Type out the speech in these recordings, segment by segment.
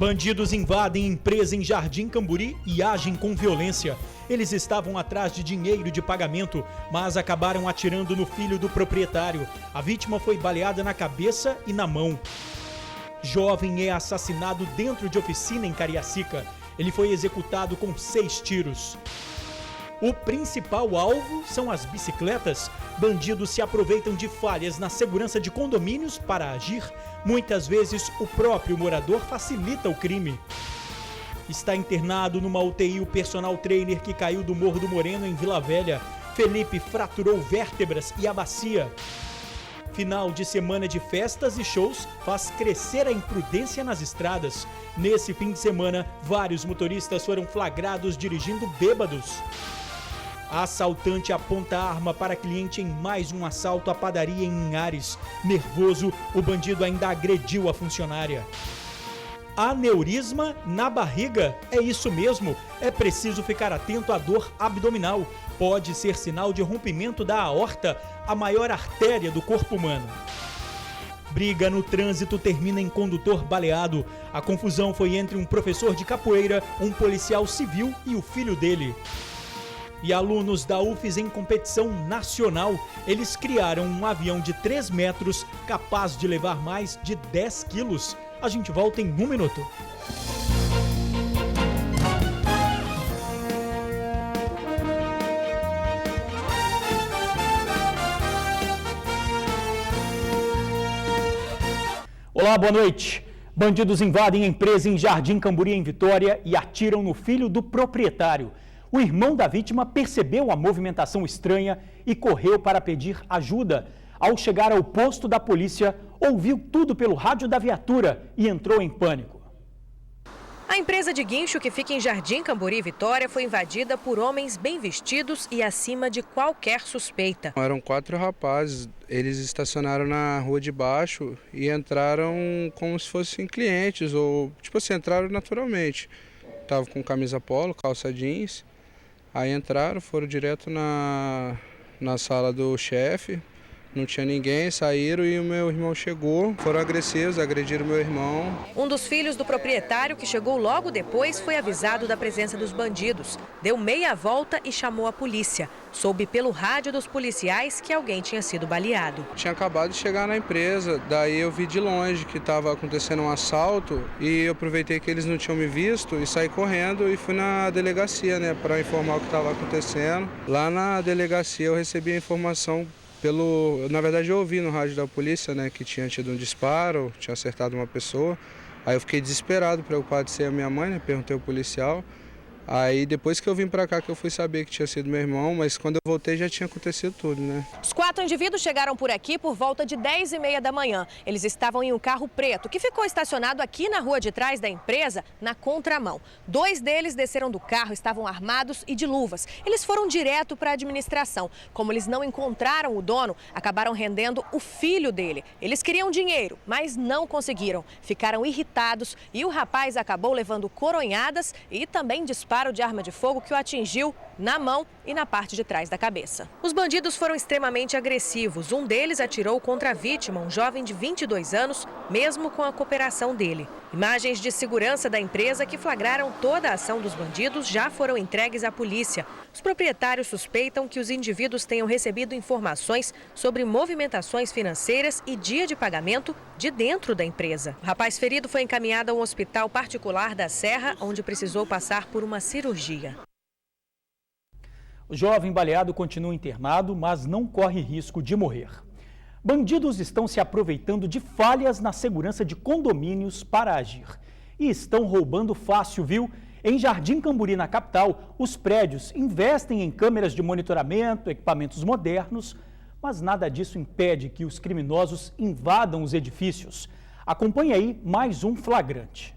Bandidos invadem empresa em Jardim Camburi e agem com violência. Eles estavam atrás de dinheiro de pagamento, mas acabaram atirando no filho do proprietário. A vítima foi baleada na cabeça e na mão. Jovem é assassinado dentro de oficina em Cariacica. Ele foi executado com 6 tiros. O principal alvo são as bicicletas. Bandidos se aproveitam de falhas na segurança de condomínios para agir. Muitas vezes, o próprio morador facilita o crime. Está internado numa UTI o personal trainer que caiu do Morro do Moreno, em Vila Velha. Felipe fraturou vértebras e a bacia. Final de semana de festas e shows faz crescer a imprudência nas estradas. Nesse fim de semana, vários motoristas foram flagrados dirigindo bêbados. Assaltante aponta arma para cliente em mais um assalto à padaria em Linhares. Nervoso, o bandido ainda agrediu a funcionária. Aneurisma na barriga? É isso mesmo. É preciso ficar atento à dor abdominal. Pode ser sinal de rompimento da aorta, a maior artéria do corpo humano. Briga no trânsito termina em condutor baleado. A confusão foi entre um professor de capoeira, um policial civil e o filho dele. E alunos da UFES em competição nacional, eles criaram um avião de 3 metros capaz de levar mais de 10 quilos. A gente volta em 1 minuto. Olá, boa noite. Bandidos invadem a empresa em Jardim Camburi, em Vitória, e atiram no filho do proprietário. O irmão da vítima percebeu a movimentação estranha e correu para pedir ajuda. Ao chegar ao posto da polícia, ouviu tudo pelo rádio da viatura e entrou em pânico. A empresa de guincho que fica em Jardim Camburi, Vitória, foi invadida por homens bem vestidos e acima de qualquer suspeita. Eram 4 rapazes, eles estacionaram na rua de baixo e entraram como se fossem clientes, ou tipo assim, entraram naturalmente. Estavam com camisa polo, calça jeans. Aí entraram, foram direto na sala do chefe, não tinha ninguém, saíram e o meu irmão chegou. Foram agressivos, agrediram meu irmão. Um dos filhos do proprietário, que chegou logo depois, foi avisado da presença dos bandidos. Deu meia volta e chamou a polícia. Soube pelo rádio dos policiais que alguém tinha sido baleado. Tinha acabado de chegar na empresa, daí eu vi de longe que estava acontecendo um assalto e eu aproveitei que eles não tinham me visto e saí correndo e fui na delegacia, né, para informar o que estava acontecendo. Lá na delegacia eu recebi a informação na verdade eu ouvi no rádio da polícia, né, que tinha tido um disparo, tinha acertado uma pessoa. Aí eu fiquei desesperado, preocupado de ser a minha mãe, né, perguntei ao policial. Aí depois que eu vim pra cá que eu fui saber que tinha sido meu irmão, mas quando eu voltei já tinha acontecido tudo, né? Os 4 indivíduos chegaram por aqui por volta de 10h30 da manhã. Eles estavam em um carro preto que ficou estacionado aqui na rua de trás da empresa, na contramão. 2 deles desceram do carro, estavam armados e de luvas. Eles foram direto para a administração. Como eles não encontraram o dono, acabaram rendendo o filho dele. Eles queriam dinheiro, mas não conseguiram. Ficaram irritados e o rapaz acabou levando coronhadas e também disparos de arma de fogo que o atingiu na mão e na parte de trás da cabeça. Os bandidos foram extremamente agressivos. Um deles atirou contra a vítima, um jovem de 22 anos, mesmo com a cooperação dele. Imagens de segurança da empresa que flagraram toda a ação dos bandidos já foram entregues à polícia. Os proprietários suspeitam que os indivíduos tenham recebido informações sobre movimentações financeiras e dia de pagamento de dentro da empresa. O rapaz ferido foi encaminhado a um hospital particular da Serra, onde precisou passar por uma cirurgia. O jovem baleado continua internado, mas não corre risco de morrer. Bandidos estão se aproveitando de falhas na segurança de condomínios para agir. E estão roubando fácil, viu? Em Jardim Camburi, na capital, os prédios investem em câmeras de monitoramento, equipamentos modernos, mas nada disso impede que os criminosos invadam os edifícios. Acompanhe aí mais um flagrante.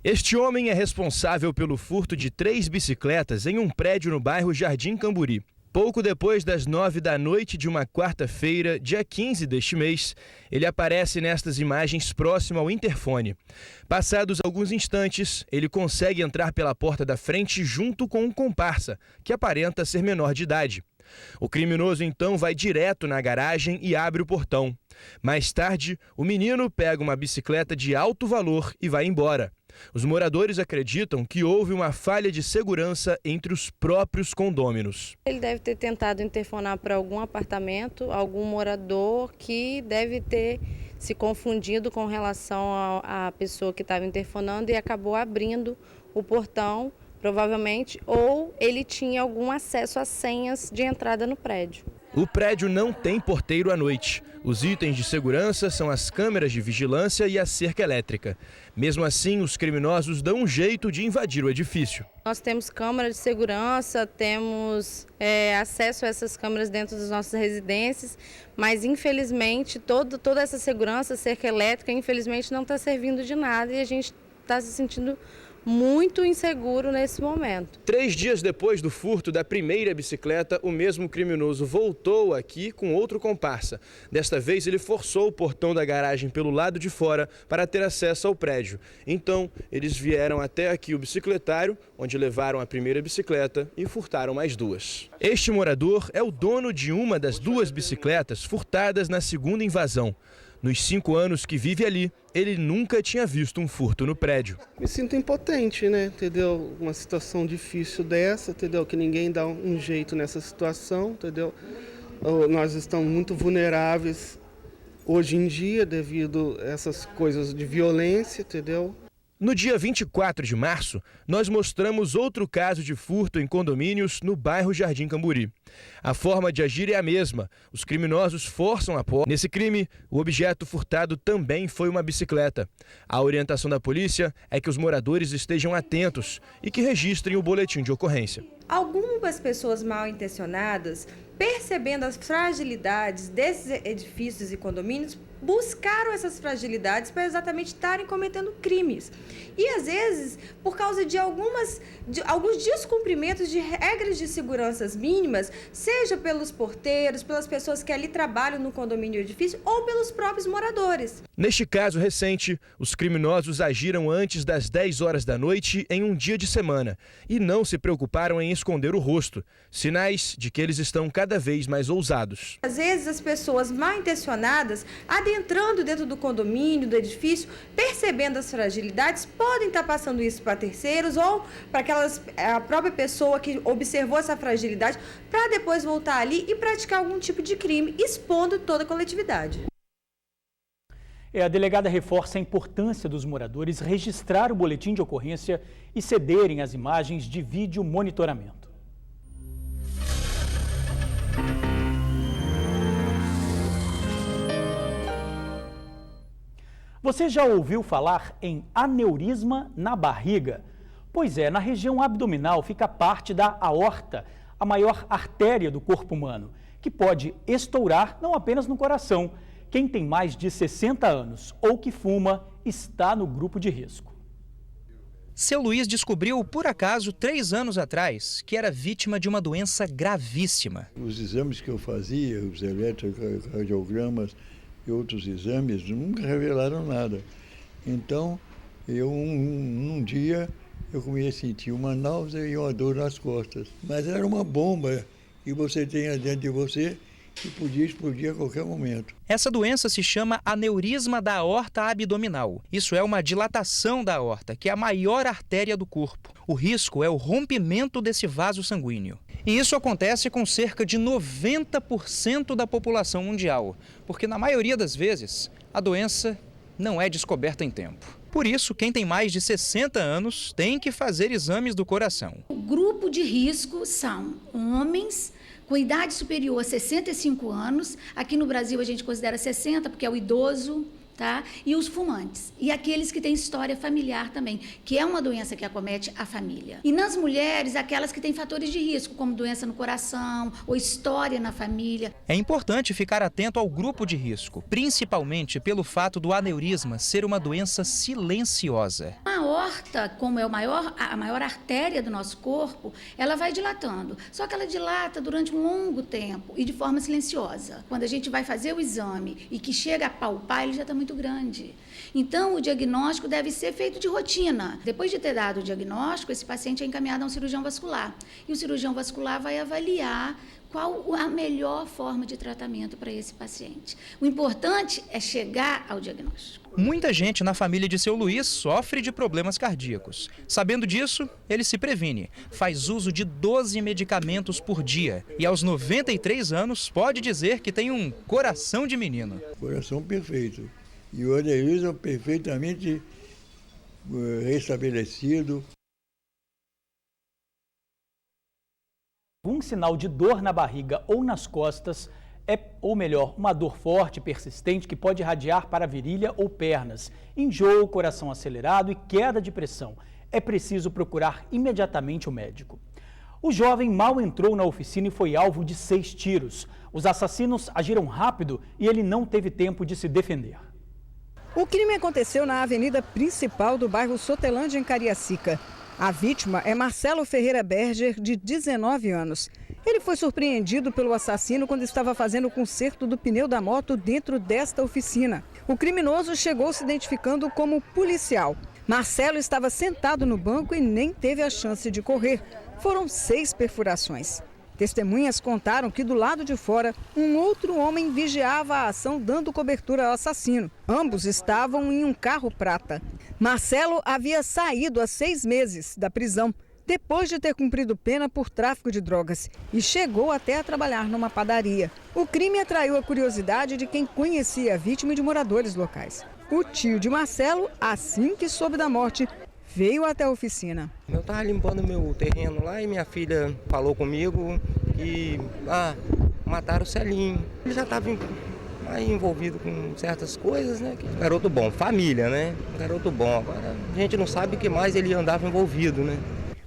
Este homem é responsável pelo furto de 3 bicicletas em um prédio no bairro Jardim Camburi. Pouco depois das 9 da noite de uma quarta-feira, dia 15 deste mês, ele aparece nestas imagens próximo ao interfone. Passados alguns instantes, ele consegue entrar pela porta da frente junto com um comparsa, que aparenta ser menor de idade. O criminoso então vai direto na garagem e abre o portão. Mais tarde, o menino pega uma bicicleta de alto valor e vai embora. Os moradores acreditam que houve uma falha de segurança entre os próprios condôminos. Ele deve ter tentado interfonar para algum apartamento, algum morador que deve ter se confundido com relação à pessoa que estava interfonando e acabou abrindo o portão, provavelmente, ou ele tinha algum acesso às senhas de entrada no prédio. O prédio não tem porteiro à noite. Os itens de segurança são as câmeras de vigilância e a cerca elétrica. Mesmo assim, os criminosos dão um jeito de invadir o edifício. Nós temos câmeras de segurança, temos acesso a essas câmeras dentro das nossas residências, mas infelizmente toda essa segurança, cerca elétrica, infelizmente não está servindo de nada e a gente está se sentindo muito inseguro nesse momento. 3 dias depois do furto da primeira bicicleta, o mesmo criminoso voltou aqui com outro comparsa. Desta vez, ele forçou o portão da garagem pelo lado de fora para ter acesso ao prédio. Então, eles vieram até aqui o bicicletário, onde levaram a primeira bicicleta e furtaram mais 2. Este morador é o dono de uma das 2 bicicletas furtadas na segunda invasão. Nos 5 anos que vive ali, ele nunca tinha visto um furto no prédio. Me sinto impotente, né? Entendeu? Uma situação difícil dessa, entendeu? Que ninguém dá um jeito nessa situação, entendeu? Nós estamos muito vulneráveis hoje em dia devido a essas coisas de violência, entendeu? No dia 24 de março, nós mostramos outro caso de furto em condomínios no bairro Jardim Camburi. A forma de agir é a mesma. Os criminosos forçam a porta. Nesse crime, o objeto furtado também foi uma bicicleta. A orientação da polícia é que os moradores estejam atentos e que registrem o boletim de ocorrência. Algumas pessoas mal intencionadas, percebendo as fragilidades desses edifícios e condomínios, buscaram essas fragilidades para exatamente estarem cometendo crimes. E às vezes, por causa de alguns descumprimentos de regras de segurança mínimas, seja pelos porteiros, pelas pessoas que ali trabalham no condomínio ou edifício, ou pelos próprios moradores. Neste caso recente, os criminosos agiram antes das 10 horas da noite em um dia de semana e não se preocuparam em esconder o rosto, sinais de que eles estão cada vez mais ousados. Às vezes as pessoas mal intencionadas, adentrando dentro do condomínio, do edifício, percebendo as fragilidades, podem estar passando isso para terceiros ou para a própria pessoa que observou essa fragilidade, para depois voltar ali e praticar algum tipo de crime, expondo toda a coletividade. A delegada reforça a importância dos moradores registrar o boletim de ocorrência e cederem as imagens de vídeo monitoramento. Você já ouviu falar em aneurisma na barriga? Pois é, na região abdominal fica parte da aorta, a maior artéria do corpo humano, que pode estourar não apenas no coração. Quem tem mais de 60 anos ou que fuma está no grupo de risco. Seu Luiz descobriu, por acaso, 3 anos atrás, que era vítima de uma doença gravíssima. Os exames que eu fazia, os eletrocardiogramas e outros exames, nunca revelaram nada. Então, num dia, eu comecei a sentir uma náusea e uma dor nas costas. Mas era uma bomba que você tem dentro de você que podia explodir a qualquer momento. Essa doença se chama aneurisma da aorta abdominal. Isso é uma dilatação da aorta, que é a maior artéria do corpo. O risco é o rompimento desse vaso sanguíneo. E isso acontece com cerca de 90% da população mundial, porque na maioria das vezes a doença não é descoberta em tempo. Por isso, quem tem mais de 60 anos tem que fazer exames do coração. O grupo de risco são homens com idade superior a 65 anos, aqui no Brasil a gente considera 60 porque é o idoso, tá? E os fumantes. E aqueles que têm história familiar também, que é uma doença que acomete a família. E nas mulheres, aquelas que têm fatores de risco, como doença no coração ou história na família. É importante ficar atento ao grupo de risco, principalmente pelo fato do aneurisma ser uma doença silenciosa. A aorta, como é a maior artéria do nosso corpo, ela vai dilatando. Só que ela dilata durante um longo tempo e de forma silenciosa. Quando a gente vai fazer o exame e que chega a palpar, ele já está muito grande. Então, o diagnóstico deve ser feito de rotina. Depois de ter dado o diagnóstico, esse paciente é encaminhado a um cirurgião vascular. E o cirurgião vascular vai avaliar qual a melhor forma de tratamento para esse paciente. O importante é chegar ao diagnóstico. Muita gente na família de seu Luiz sofre de problemas cardíacos. Sabendo disso, ele se previne. Faz uso de 12 medicamentos por dia. E aos 93 anos, pode dizer que tem um coração de menino. Coração perfeito. E o aneurisma perfeitamente restabelecido. Algum sinal de dor na barriga ou nas costas ou melhor, uma dor forte e persistente que pode irradiar para a virilha ou pernas, enjoo, coração acelerado e queda de pressão. É preciso procurar imediatamente o médico. O jovem mal entrou na oficina e foi alvo de 6 tiros. Os assassinos agiram rápido e ele não teve tempo de se defender. O crime aconteceu na avenida principal do bairro Sotelândia, em Cariacica. A vítima é Marcelo Ferreira Berger, de 19 anos. Ele foi surpreendido pelo assassino quando estava fazendo o conserto do pneu da moto dentro desta oficina. O criminoso chegou se identificando como policial. Marcelo estava sentado no banco e nem teve a chance de correr. Foram 6 perfurações. Testemunhas contaram que do lado de fora, um outro homem vigiava a ação dando cobertura ao assassino. Ambos estavam em um carro prata. Marcelo havia saído há 6 meses da prisão, depois de ter cumprido pena por tráfico de drogas, e chegou até a trabalhar numa padaria. O crime atraiu a curiosidade de quem conhecia a vítima e de moradores locais. O tio de Marcelo, assim que soube da morte, veio até a oficina. Eu estava limpando meu terreno lá e minha filha falou comigo que mataram o Celinho. Ele já estava envolvido com certas coisas, né? Garoto bom, família, né? Garoto bom. Agora a gente não sabe o que mais ele andava envolvido, né?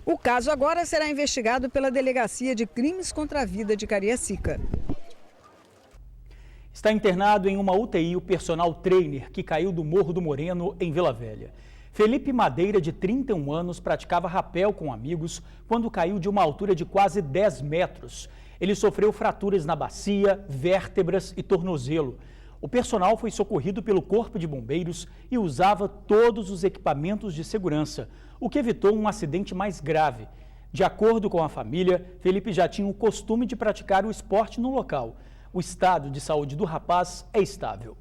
O caso agora será investigado pela Delegacia de Crimes contra a Vida de Cariacica. Está internado em uma UTI o personal trainer que caiu do Morro do Moreno, em Vila Velha. Felipe Madeira, de 31 anos, praticava rapel com amigos quando caiu de uma altura de quase 10 metros. Ele sofreu fraturas na bacia, vértebras e tornozelo. O personal foi socorrido pelo Corpo de Bombeiros e usava todos os equipamentos de segurança, o que evitou um acidente mais grave. De acordo com a família, Felipe já tinha o costume de praticar o esporte no local. O estado de saúde do rapaz é estável.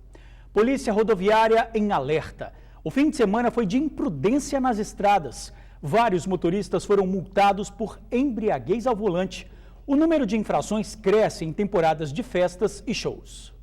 Polícia Rodoviária em alerta. O fim de semana foi de imprudência nas estradas. Vários motoristas foram multados por embriaguez ao volante. O número de infrações cresce em temporadas de festas e shows.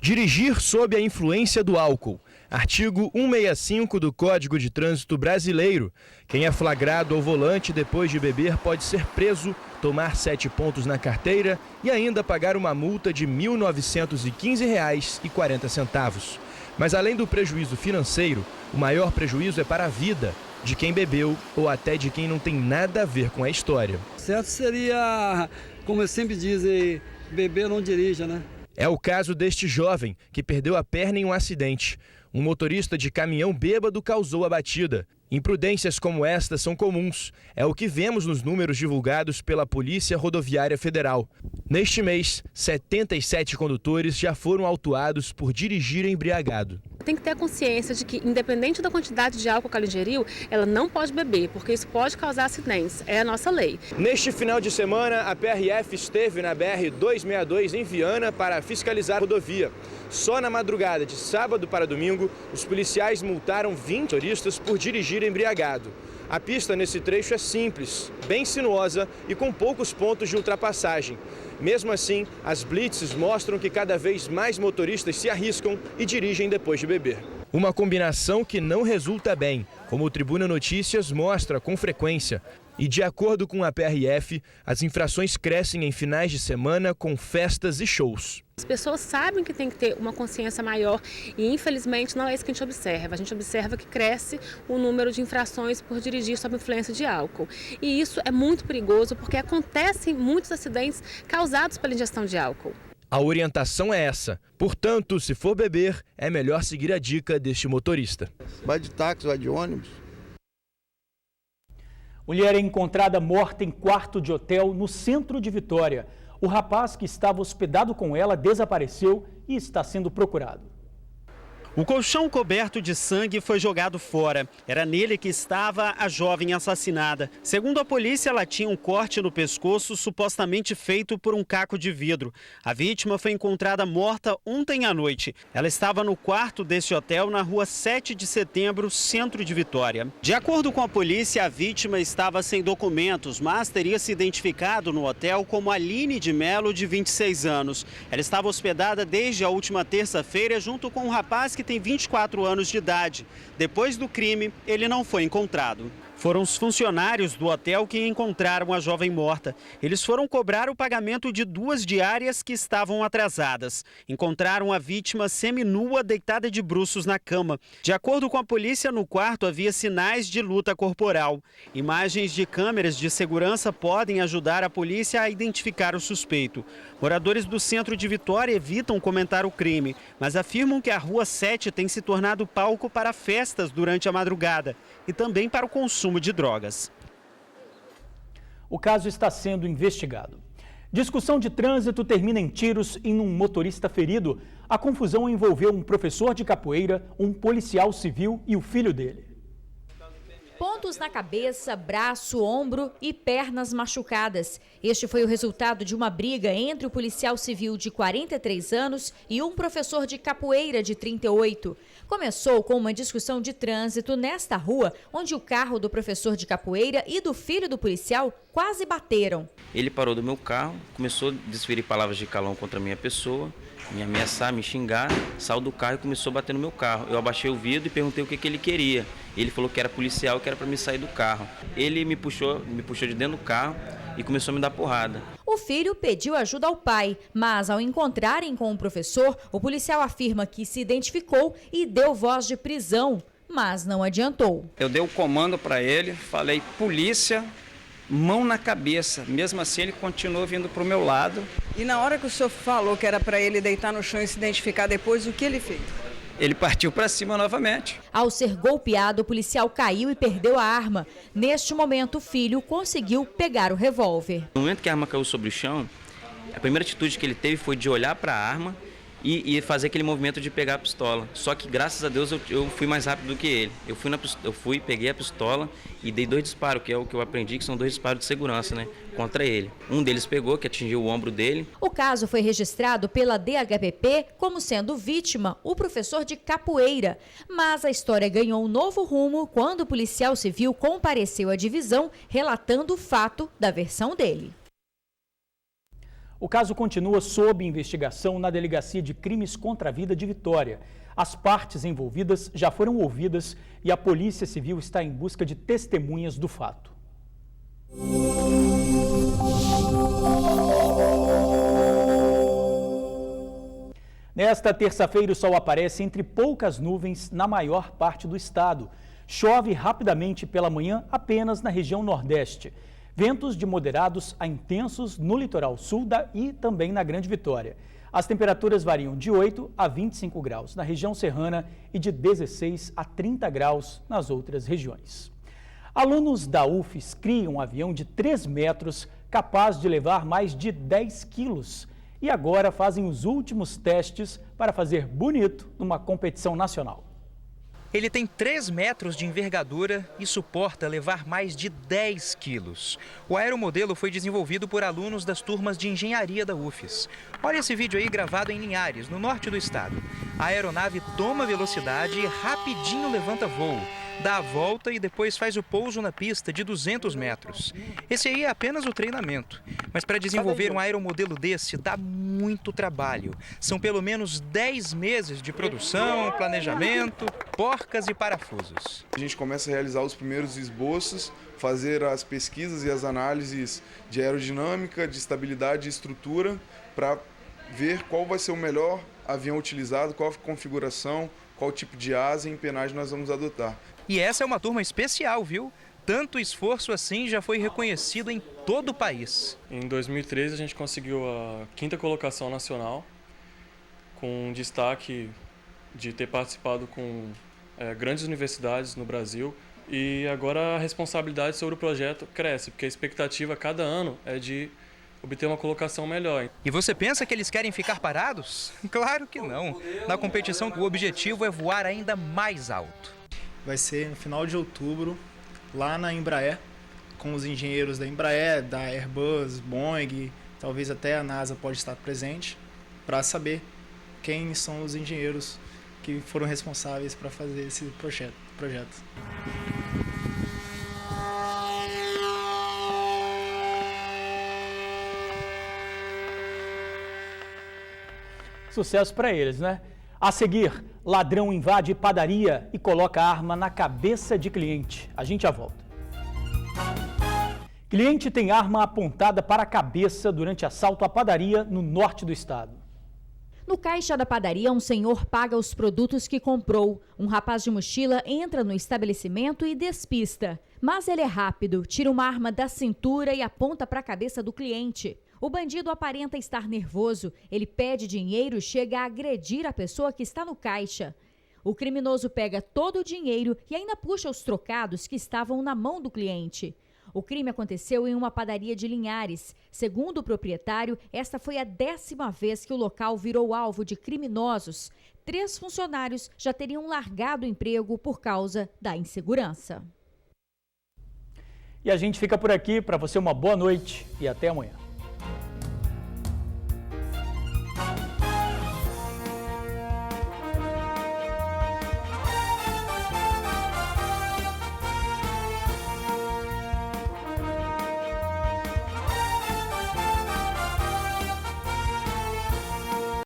Dirigir sob a influência do álcool. Artigo 165 do Código de Trânsito Brasileiro. Quem é flagrado ao volante depois de beber pode ser preso, tomar 7 pontos na carteira e ainda pagar uma multa de R$ 1.915,40. Mas além do prejuízo financeiro, o maior prejuízo é para a vida de quem bebeu ou até de quem não tem nada a ver com a história. Certo seria, como eu sempre dizem, beber não dirija, né? É o caso deste jovem que perdeu a perna em um acidente. Um motorista de caminhão bêbado causou a batida. Imprudências como esta são comuns. É o que vemos nos números divulgados pela Polícia Rodoviária Federal. Neste mês, 77 condutores já foram autuados por dirigir embriagado. Tem que ter a consciência de que, independente da quantidade de álcool que ela ingeriu, ela não pode beber, porque isso pode causar acidentes. É a nossa lei. Neste final de semana, a PRF esteve na BR-262 em Viana para fiscalizar a rodovia. Só na madrugada de sábado para domingo, os policiais multaram 20 motoristas por dirigir embriagado. A pista nesse trecho é simples, bem sinuosa e com poucos pontos de ultrapassagem. Mesmo assim, as blitzes mostram que cada vez mais motoristas se arriscam e dirigem depois de beber. Uma combinação que não resulta bem, como o Tribuna Notícias mostra com frequência. E de acordo com a PRF, as infrações crescem em finais de semana com festas e shows. As pessoas sabem que tem que ter uma consciência maior e, infelizmente, não é isso que a gente observa. A gente observa que cresce o número de infrações por dirigir sob influência de álcool. E isso é muito perigoso porque acontecem muitos acidentes causados pela ingestão de álcool. A orientação é essa. Portanto, se for beber, é melhor seguir a dica deste motorista. Vai de táxi, vai de ônibus. Mulher é encontrada morta em quarto de hotel no centro de Vitória. O rapaz que estava hospedado com ela desapareceu e está sendo procurado. O colchão coberto de sangue foi jogado fora. Era nele que estava a jovem assassinada. Segundo a polícia, ela tinha um corte no pescoço supostamente feito por um caco de vidro. A vítima foi encontrada morta ontem à noite. Ela estava no quarto desse hotel na rua 7 de setembro, centro de Vitória. De acordo com a polícia, a vítima estava sem documentos, mas teria se identificado no hotel como Aline de Melo, de 26 anos. Ela estava hospedada desde a última terça-feira junto com um rapaz que tem 24 anos de idade. Depois do crime, ele não foi encontrado. Foram os funcionários do hotel que encontraram a jovem morta. Eles foram cobrar o pagamento de 2 diárias que estavam atrasadas. Encontraram a vítima seminua, deitada de bruços na cama. De acordo com a polícia, no quarto havia sinais de luta corporal. Imagens de câmeras de segurança podem ajudar a polícia a identificar o suspeito. Moradores do centro de Vitória evitam comentar o crime, mas afirmam que a Rua 7 tem se tornado palco para festas durante a madrugada e também para o consumo de drogas. O caso está sendo investigado. Discussão de trânsito termina em tiros em um motorista ferido. A confusão envolveu um professor de capoeira, um policial civil e o filho dele. Pontos na cabeça, braço, ombro e pernas machucadas. Este foi o resultado de uma briga entre o policial civil de 43 anos e um professor de capoeira de 38. Começou com uma discussão de trânsito nesta rua, onde o carro do professor de capoeira e do filho do policial quase bateram. Ele parou do meu carro, começou a desferir palavras de calão contra a minha pessoa, me ameaçar, me xingar, saiu do carro e começou a bater no meu carro. Eu abaixei o vidro e perguntei o que ele queria. Ele falou que era policial, que era para me sair do carro. Ele me puxou de dentro do carro e começou a me dar porrada. O filho pediu ajuda ao pai, mas ao encontrarem com o professor, o policial afirma que se identificou e deu voz de prisão, mas não adiantou. Eu dei o comando para ele, falei polícia, mão na cabeça. Mesmo assim, ele continuou vindo para o meu lado. E na hora que o senhor falou que era para ele deitar no chão e se identificar depois, o que ele fez? Ele partiu para cima novamente. Ao ser golpeado, o policial caiu e perdeu a arma. Neste momento, o filho conseguiu pegar o revólver. No momento que a arma caiu sobre o chão, a primeira atitude que ele teve foi de olhar para a arma e fazer aquele movimento de pegar a pistola. Só que, graças a Deus, eu fui mais rápido do que ele. Eu fui, peguei a pistola e dei 2 disparos, que é o que eu aprendi, que são 2 disparos de segurança, né, contra ele. Um deles pegou, que atingiu o ombro dele. O caso foi registrado pela DHPP como sendo vítima o professor de capoeira. Mas a história ganhou um novo rumo quando o policial civil compareceu à divisão, relatando o fato da versão dele. O caso continua sob investigação na Delegacia de Crimes contra a Vida de Vitória. As partes envolvidas já foram ouvidas e a Polícia Civil está em busca de testemunhas do fato. Nesta terça-feira, o sol aparece entre poucas nuvens na maior parte do estado. Chove rapidamente pela manhã apenas na região nordeste. Ventos de moderados a intensos no litoral sul e também na Grande Vitória. As temperaturas variam de 8 a 25 graus na região serrana e de 16 a 30 graus nas outras regiões. Alunos da UFES criam um avião de 3 metros capaz de levar mais de 10 quilos e agora fazem os últimos testes para fazer bonito numa competição nacional. Ele tem 3 metros de envergadura e suporta levar mais de 10 quilos. O aeromodelo foi desenvolvido por alunos das turmas de engenharia da UFES. Olha esse vídeo aí gravado em Linhares, no norte do estado. A aeronave toma velocidade e rapidinho levanta voo. Dá a volta e depois faz o pouso na pista de 200 metros. Esse aí é apenas o treinamento. Mas para desenvolver um aeromodelo desse dá muito trabalho. São pelo menos 10 meses de produção, planejamento, porcas e parafusos. A gente começa a realizar os primeiros esboços, fazer as pesquisas e as análises de aerodinâmica, de estabilidade e estrutura para ver qual vai ser o melhor avião utilizado, qual a configuração, qual tipo de asa e empenagem nós vamos adotar. E essa é uma turma especial, viu? Tanto esforço assim já foi reconhecido em todo o país. Em 2013 a gente conseguiu a 5ª colocação nacional, com destaque de ter participado com grandes universidades no Brasil. E agora a responsabilidade sobre o projeto cresce, porque a expectativa a cada ano é de obter uma colocação melhor. E você pensa que eles querem ficar parados? Claro que não. Na competição, o objetivo é voar ainda mais alto. Vai ser no final de outubro, lá na Embraer, com os engenheiros da Embraer, da Airbus, Boeing, talvez até a NASA pode estar presente, para saber quem são os engenheiros que foram responsáveis para fazer esse projeto. Sucesso para eles, né? A seguir, ladrão invade padaria e coloca arma na cabeça de cliente. A gente já volta. Cliente tem arma apontada para a cabeça durante assalto à padaria no norte do estado. No caixa da padaria, um senhor paga os produtos que comprou. Um rapaz de mochila entra no estabelecimento e despista. Mas ele é rápido, tira uma arma da cintura e aponta para a cabeça do cliente. O bandido aparenta estar nervoso. Ele pede dinheiro e chega a agredir a pessoa que está no caixa. O criminoso pega todo o dinheiro e ainda puxa os trocados que estavam na mão do cliente. O crime aconteceu em uma padaria de Linhares. Segundo o proprietário, esta foi a 10ª vez que o local virou alvo de criminosos. 3 funcionários já teriam largado o emprego por causa da insegurança. E a gente fica por aqui. Para você, uma boa noite e até amanhã.